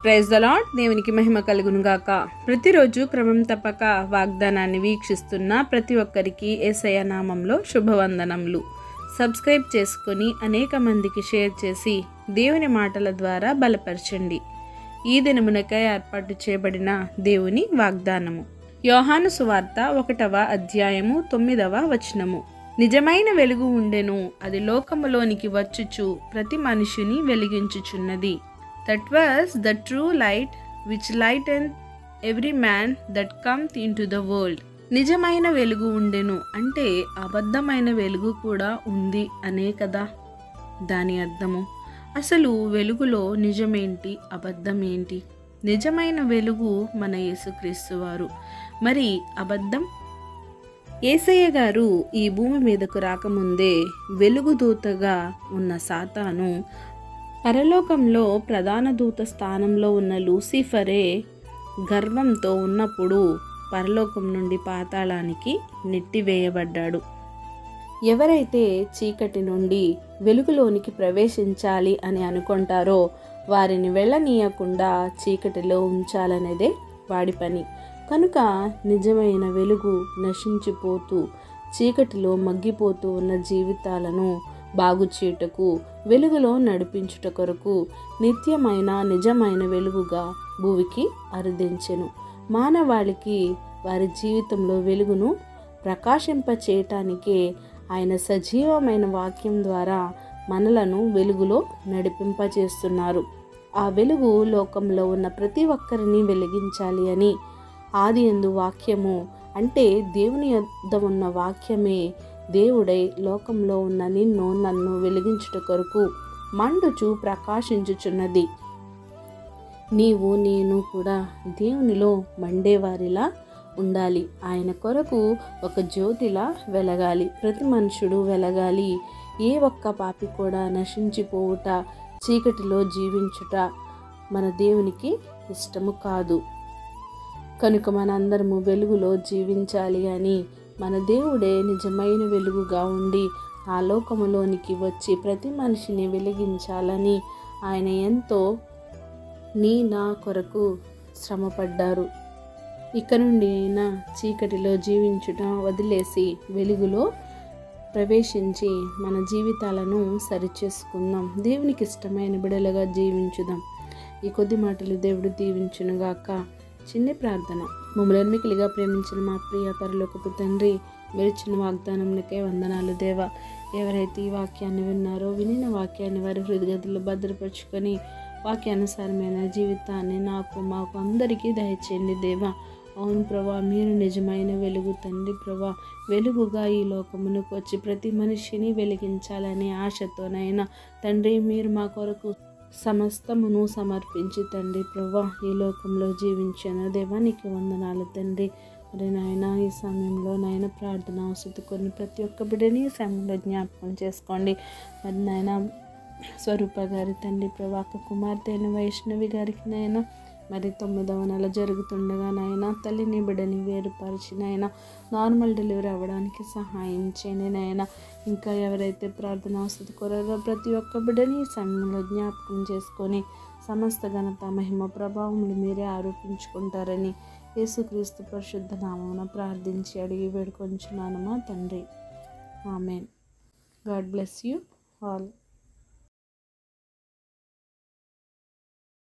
Praise the lord. దేవునికి మహిమ కలుగును గాక. ప్రతిరోజు క్రమం తప్పక వాగ్దానాన్ని వీక్షిస్తున్న ప్రతి ఒక్కరికి యేసయ్య నామంలో శుభవందనములు. సబ్స్క్రైబ్ చేసుకొని అనేక మందికి షేర్ చేసి దేవుని మాటల ద్వారా బలపరచండి. ఈ దినమునకై ఏర్పాటు చేయబడిన దేవుని వాగ్దానము యోహాను సువార్త 1వ అధ్యాయము 9వ వచనము. నిజమైన వెలుగు ఉండెను, అది లోకములోనికి వచ్చుచు ప్రతి మనిషిని వెలిగించుచున్నది. That was the true light which lightened every man that cometh into the world. నిజమైన వెలుగు ఉండెను అంటే అబద్ధమైన వెలుగు కూడా ఉంది అనే కదా దాని అర్థము. అసలు వెలుగులో నిజమేంటి, అబద్ధం ఏంటి? నిజమైన వెలుగు మన యేసుక్రీస్తు వారు. మరి అబద్ధం? యేసయ్య గారు ఈ భూమి మీదకు రాకముందే వెలుగు దూతగా ఉన్న సాతాను పరలోకంలో ప్రధాన దూత స్థానంలో ఉన్న లూసిఫరే గర్వంతో ఉన్నప్పుడు పరలోకం నుండి పాతాళానికి నెట్టివేయబడ్డాడు. ఎవరైతే చీకటి నుండి వెలుగులోనికి ప్రవేశించాలి అని అనుకుంటారో వారిని వెళ్ళనీయకుండా చీకటిలో ఉంచాలనేదే వాడి పని. కనుక నిజమైన వెలుగు నశించిపోతూ చీకటిలో మగ్గిపోతూ ఉన్న జీవితాలను బాగుచేయుటకు, వెలుగులో నడిపించుట కొరకు నిత్యమైన నిజమైన వెలుగుగా భూమికి అరుదించెను. మానవాళికి వారి జీవితంలో వెలుగును ప్రకాశింపచేయటానికే ఆయన సజీవమైన వాక్యం ద్వారా మనలను వెలుగులో నడిపింపచేస్తున్నారు. ఆ వెలుగు లోకంలో ఉన్న ప్రతి ఒక్కరిని వెలిగించాలి అని ఆదియందు వాక్యము అంటే దేవుని యొద్ద ఉన్న వాక్యమే దేవుడై లోకంలో ఉన్న నిన్ను నన్ను వెలిగించుట కొరకు మండుచు ప్రకాశించుచున్నది. నీవు నేను కూడా దేవునిలో మండేవారిలా ఉండాలి. ఆయన కొరకు ఒక జ్యోతిలా వెలగాలి. ప్రతి మనుషుడు వెలగాలి. ఏ ఒక్క పాపి కూడా నశించిపోవుట, చీకటిలో జీవించుట మన దేవునికి ఇష్టము కాదు. కనుక మనందరము వెలుగులో జీవించాలి అని మన దేవుడే నిజమైన వెలుగుగా ఉండి ఆ లోకములోనికి వచ్చి ప్రతి మనిషిని వెలిగించాలని ఆయన ఎంతో నా కొరకు శ్రమపడ్డారు. ఇక నుండి అయినా చీకటిలో జీవించుట వదిలేసి వెలుగులో ప్రవేశించి మన జీవితాలను సరిచేసుకుందాం. దేవునికి ఇష్టమైన బిడలుగా జీవించుదాం. ఈ కొద్ది మాటలు దేవుడు దీవించునుగాక. చిన్న ప్రార్థన. మమ్మల్ని మిక్కిలిగా ప్రేమించిన మా ప్రియ పరలోకపు తండ్రి, మీరు ఇచ్చిన వాగ్దానంలకే వందనాలు దేవా. ఎవరైతే ఈ వాక్యాన్ని విన్నారో వినిన వాక్యాన్ని వారి హృదయగదుల్లో భద్రపరుచుకొని వాక్యానుసారమైన జీవితాన్ని నాకు మాకు అందరికీ దయచేయండి దేవా. అవును ప్రభా, మీరు నిజమైన వెలుగు తండ్రి ప్రభా. వెలుగుగా ఈ లోకమునకు వచ్చి ప్రతి మనిషిని వెలిగించాలనే ఆశతోనైనా తండ్రి మీరు మా కొరకు సమస్తమును సమర్పించి తండ్రి ప్రభా ఈ లోకంలో జీవించాను దేవా. నీకు వందనాలు తండ్రి. మరి నాయన ఈ సమయంలో నాయన ప్రార్థన అవసరం ప్రతి ఒక్క బిడ్డని ఈ సమయంలో జ్ఞాపకం చేసుకోండి. మరి నాయన స్వరూప గారి తండ్రి ప్రభా కుమార్తె అయిన వైష్ణవి గారికి నాయన మరి 9వ నెల జరుగుతుండగా నాయన తల్లిని బిడ్డని వేరుపరిచి నాయన నార్మల్ డెలివరీ అవ్వడానికి సహాయం చేయండి నాయన. ఇంకా ఎవరైతే ప్రార్థన అవసరం కోరారో ప్రతి ఒక్క బిడ్డని ఈ సమయంలో జ్ఞాపకం చేసుకొని సమస్త ఘనత మహిమ ప్రభావములు మీరే ఆరోపించుకుంటారని యేసుక్రీస్తు పరిశుద్ధ నామమున ప్రార్థించి అడిగి వేడుకొంచున్నాను మా తండ్రి. Amen. God bless you all.